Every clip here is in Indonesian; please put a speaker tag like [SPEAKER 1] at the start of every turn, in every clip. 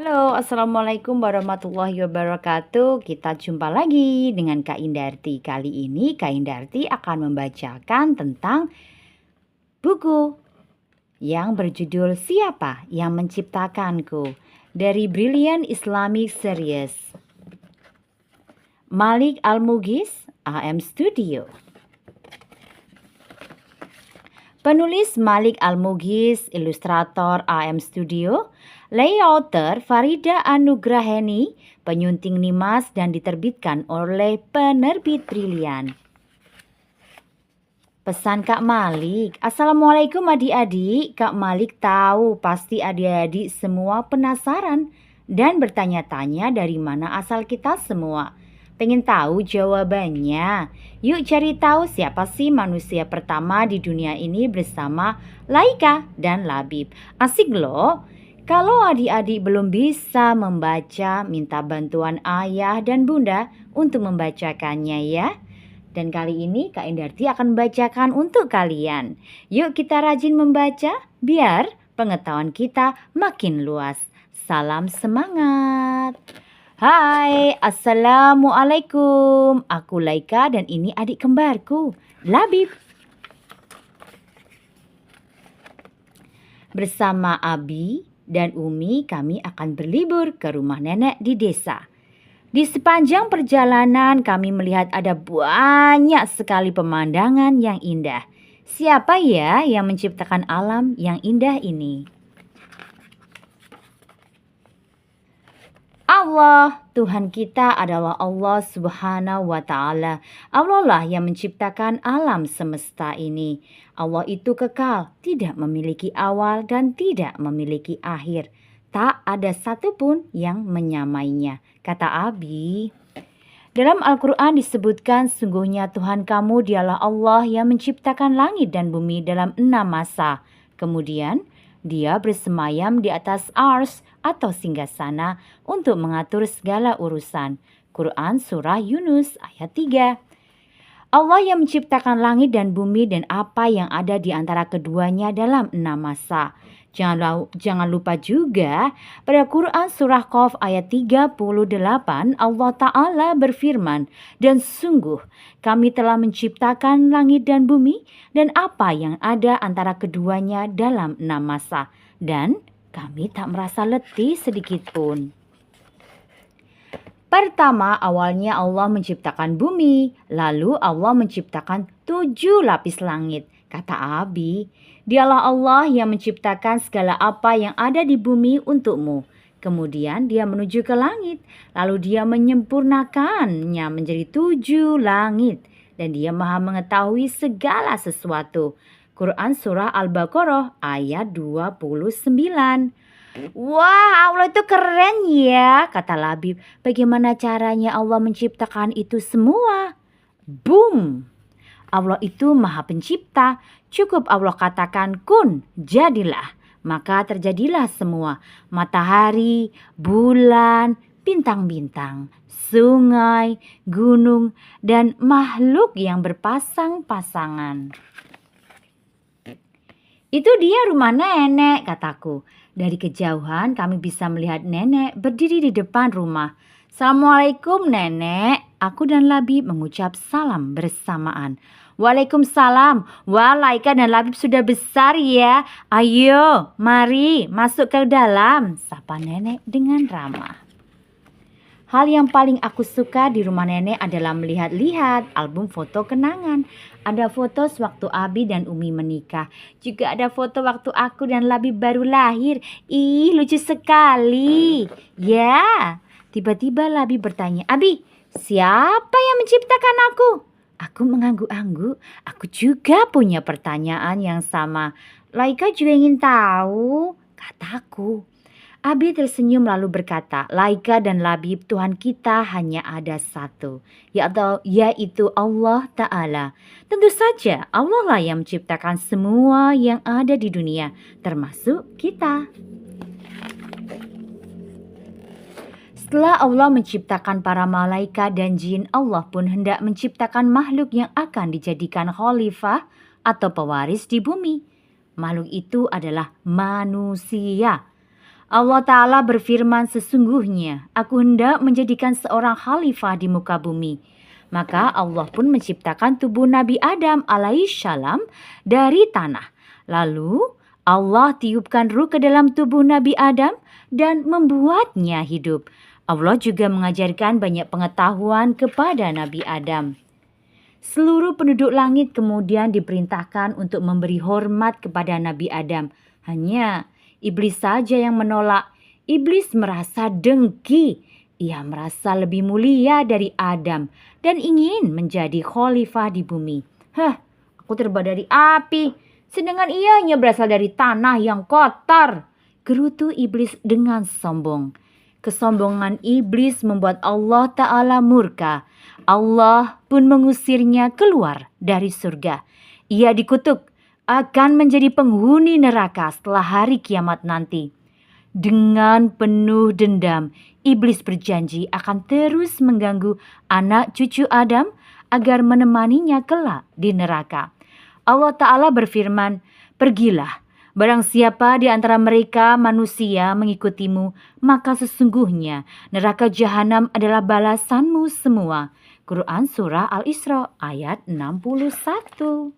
[SPEAKER 1] Halo, Assalamualaikum warahmatullahi wabarakatuh. Kita jumpa lagi dengan Kak Indarti. Kali ini Kak Indarti akan membacakan tentang buku yang berjudul Siapa yang Menciptakanku dari Brilliant Islamic Series. Malik Al-Mughis, AM Studio. Penulis Malik Al-Mughis, ilustrator AM Studio, layouter Farida Anugraheni, penyunting Nimas dan diterbitkan oleh penerbit Brilian. Pesan Kak Malik. Assalamualaikum adik-adik. Kak Malik tahu pasti adik-adik semua penasaran dan bertanya-tanya dari mana asal kita semua. Pengen tahu jawabannya? Yuk cari tahu siapa sih manusia pertama di dunia ini bersama Laika dan Labib. Asik loh. Kalau adik-adik belum bisa membaca, minta bantuan ayah dan bunda untuk membacakannya ya. Dan kali ini Kak Indarti akan membacakan untuk kalian. Yuk kita rajin membaca biar pengetahuan kita makin luas. Salam semangat. Hai, Assalamualaikum. Aku Laika dan ini adik kembarku, Labib. Bersama Abi dan Umi kami akan berlibur ke rumah nenek di desa. Di sepanjang perjalanan kami melihat ada banyak sekali pemandangan yang indah. Siapa ya yang menciptakan alam yang indah ini? Allah, Tuhan kita adalah Allah Subhanahu wa Ta'ala. Allah lah yang menciptakan alam semesta ini. Allah itu kekal, tidak memiliki awal dan tidak memiliki akhir. Tak ada satupun yang menyamainya, kata Abi. Dalam Al-Quran disebutkan, sungguhnya Tuhan kamu dialah Allah yang menciptakan langit dan bumi dalam 6 masa. Kemudian, Dia bersemayam di atas ars atau singgasana untuk mengatur segala urusan. Quran Surah Yunus ayat 3. Allah yang menciptakan langit dan bumi dan apa yang ada di antara keduanya dalam 6 masa. Jangan lupa juga pada Quran Surah Qaf ayat 38 Allah Ta'ala berfirman, dan sungguh kami telah menciptakan langit dan bumi dan apa yang ada antara keduanya dalam 6 masa. Dan kami tak merasa letih sedikit pun. Pertama, awalnya Allah menciptakan bumi, lalu Allah menciptakan 7 lapis langit. Kata Abi, dialah Allah yang menciptakan segala apa yang ada di bumi untukmu. Kemudian dia menuju ke langit, lalu dia menyempurnakannya menjadi 7 langit. Dan dia maha mengetahui segala sesuatu. Quran Surah Al-Baqarah ayat 29. Wah, Allah itu keren ya, kata Labib. Bagaimana caranya Allah menciptakan itu semua? Boom! Allah itu maha pencipta. Cukup Allah katakan kun, jadilah. Maka terjadilah semua. Matahari, bulan, bintang-bintang, sungai, gunung, dan makhluk yang berpasang-pasangan. Itu dia rumah nenek, kataku. Dari kejauhan kami bisa melihat nenek berdiri di depan rumah. Assalamualaikum nenek. Aku dan Labib mengucap salam bersamaan. Waalaikumsalam. Wah, Laika dan Labib sudah besar ya. Ayo, mari masuk ke dalam, sapa nenek dengan ramah. Hal yang paling aku suka di rumah nenek adalah melihat-lihat album foto kenangan. Ada foto sewaktu Abi dan Umi menikah. Juga ada foto waktu aku dan Labib baru lahir. Ih, lucu sekali. Ya, tiba-tiba Labib bertanya, Abi, siapa yang menciptakan aku? Aku mengangguk-angguk. Aku juga punya pertanyaan yang sama. Laika juga ingin tahu, kataku. Abi tersenyum lalu berkata, Laika dan Labib, Tuhan kita hanya ada satu, yaitu Allah Ta'ala. Tentu saja Allah lah yang menciptakan semua yang ada di dunia, termasuk kita. Setelah Allah menciptakan para malaikat dan jin, Allah pun hendak menciptakan makhluk yang akan dijadikan khalifah atau pewaris di bumi. Makhluk itu adalah manusia. Allah Ta'ala berfirman, sesungguhnya aku hendak menjadikan seorang khalifah di muka bumi. Maka Allah pun menciptakan tubuh Nabi Adam alaihissalam dari tanah. Lalu Allah tiupkan ruh ke dalam tubuh Nabi Adam dan membuatnya hidup. Allah juga mengajarkan banyak pengetahuan kepada Nabi Adam. Seluruh penduduk langit kemudian diperintahkan untuk memberi hormat kepada Nabi Adam. Hanya iblis saja yang menolak. Iblis merasa dengki. Ia merasa lebih mulia dari Adam dan ingin menjadi khalifah di bumi. Aku terbuat dari api, sedangkan ia hanya berasal dari tanah yang kotor, gerutu iblis dengan sombong. Kesombongan iblis membuat Allah Ta'ala murka. Allah pun mengusirnya keluar dari surga. Ia dikutuk akan menjadi penghuni neraka setelah hari kiamat nanti. Dengan penuh dendam, iblis berjanji akan terus mengganggu anak cucu Adam agar menemaninya kelak di neraka. Allah Ta'ala berfirman, pergilah, barang siapa di antara mereka manusia mengikutimu, maka sesungguhnya neraka jahanam adalah balasanmu semua. Quran Surah Al-Isra ayat 61.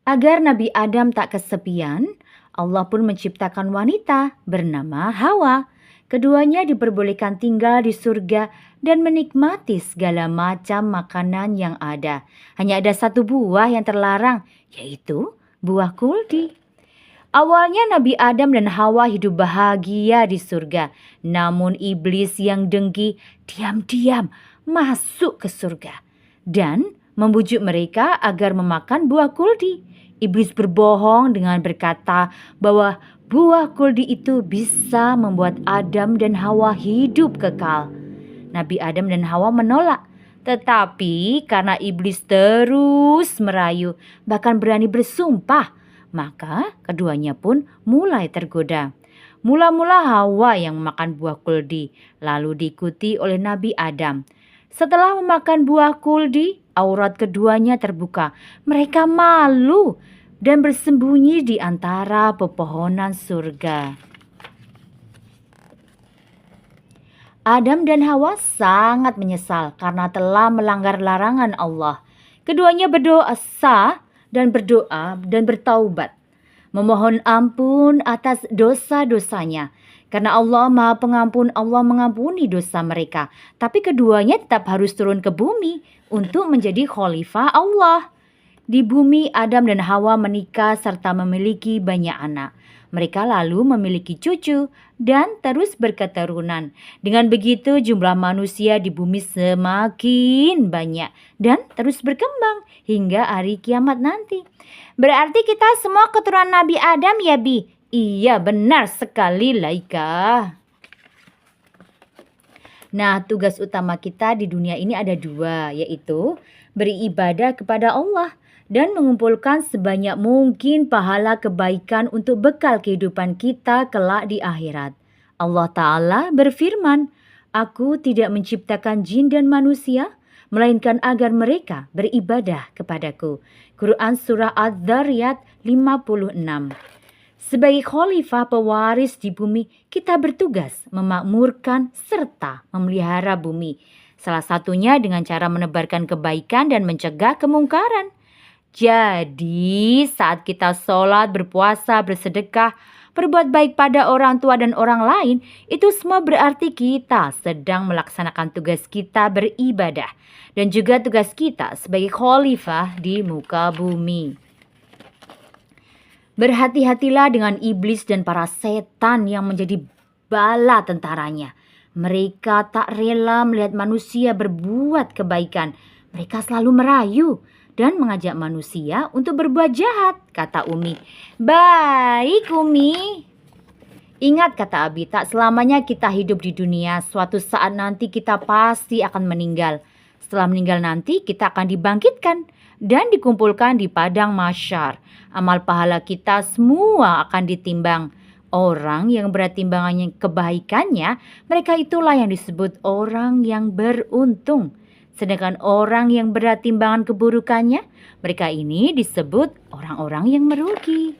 [SPEAKER 1] Agar Nabi Adam tak kesepian, Allah pun menciptakan wanita bernama Hawa. Keduanya diperbolehkan tinggal di surga dan menikmati segala macam makanan yang ada. Hanya ada satu buah yang terlarang, yaitu buah kuldi. Awalnya Nabi Adam dan Hawa hidup bahagia di surga. Namun iblis yang dengki diam-diam masuk ke surga dan membujuk mereka agar memakan buah kuldi. Iblis berbohong dengan berkata bahwa buah kuldi itu bisa membuat Adam dan Hawa hidup kekal. Nabi Adam dan Hawa menolak. Tetapi karena iblis terus merayu, bahkan berani bersumpah, maka keduanya pun mulai tergoda. Mula-mula Hawa yang memakan buah kuldi, lalu diikuti oleh Nabi Adam. Setelah memakan buah kuldi, aurat keduanya terbuka. Mereka malu dan bersembunyi di antara pepohonan surga. Adam dan Hawa sangat menyesal karena telah melanggar larangan Allah. Keduanya berdoa dan bertaubat, memohon ampun atas dosa-dosanya. Karena Allah Maha Pengampun, Allah mengampuni dosa mereka. Tapi keduanya tetap harus turun ke bumi untuk menjadi khalifah Allah. Di bumi Adam dan Hawa menikah serta memiliki banyak anak. Mereka lalu memiliki cucu dan terus berketurunan. Dengan begitu jumlah manusia di bumi semakin banyak dan terus berkembang hingga hari kiamat nanti. Berarti kita semua keturunan Nabi Adam ya, Bi? Iya, benar sekali, Laika. Nah, tugas utama kita di dunia ini ada dua, yaitu beribadah kepada Allah dan mengumpulkan sebanyak mungkin pahala kebaikan untuk bekal kehidupan kita kelak di akhirat. Allah Ta'ala berfirman, Aku tidak menciptakan jin dan manusia, melainkan agar mereka beribadah kepadaku. Quran Surah Az-Zariyat 56. Sebagai khalifah pewaris di bumi, kita bertugas memakmurkan serta memelihara bumi. Salah satunya dengan cara menebarkan kebaikan dan mencegah kemungkaran. Jadi saat kita sholat, berpuasa, bersedekah, berbuat baik pada orang tua dan orang lain, itu semua berarti kita sedang melaksanakan tugas kita beribadah. Dan juga tugas kita sebagai khalifah di muka bumi. Berhati-hatilah dengan iblis dan para setan yang menjadi bala tentaranya. Mereka tak rela melihat manusia berbuat kebaikan. Mereka selalu merayu dan mengajak manusia untuk berbuat jahat, kata Umi. Baik, Umi. Ingat, kata Abi, tak selamanya kita hidup di dunia. Suatu saat nanti kita pasti akan meninggal. Setelah meninggal nanti kita akan dibangkitkan dan dikumpulkan di padang mahsyar. Amal pahala kita semua akan ditimbang. Orang yang berat timbangannya kebaikannya, mereka itulah yang disebut orang yang beruntung. Sedangkan orang yang berat timbangan keburukannya, mereka ini disebut orang-orang yang merugi.